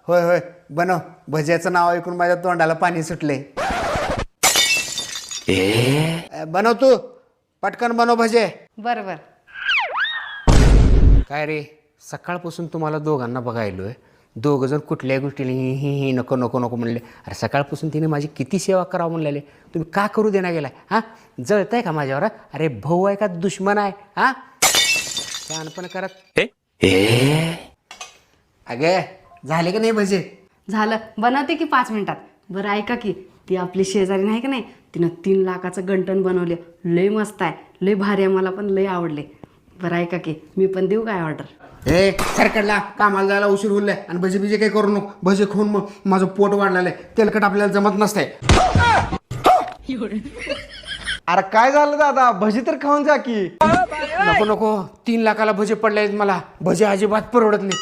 होय होय बनव. भज्याचं नाव ऐकून माझ्या तोंडाला पाणी सुटले. बनव तू, पटकन बनव भजे. बरं बरं. काय रे, सकाळपासून तुम्हाला दोघांना बघायलोय, दोघं जण कुठल्याही गोष्टीला ही ही ही नको नको नको म्हणले. अरे सकाळपासून तिने माझी किती सेवा करावं म्हणलेले, तुम्ही का करू देना गेलाय? हां, जळतंय का माझ्यावर? अरे भाऊ आहे का दुश्मन आहे? हां, शहाणपण करत. अगे झाले का नाही भजे? झालं, बनवते की 5 मिनिटात. बरं ऐका की, ती आपली शेजारी नाही का नाही, तिनं 3 लाखाचं गंटन बनवले. लय मस्त आहे, लय भारी आहे, मला पण लय आवडले. बरं ऐका की, मी पण देऊ काय ऑर्डर? सरकडला कामाला जायला उशीर होईल आणि भजे बिजे काही करू नको. भजे खाऊन मग माझं पोट वाढलेलं आहे, तेलकट आपल्याला जमत नसतंय. अरे काय झालं दादा, भजी तर खाऊन जा की. नको नको, 3 लाखाला भजे पडले आहेत मला. भजे अजिबात परवडत नाही.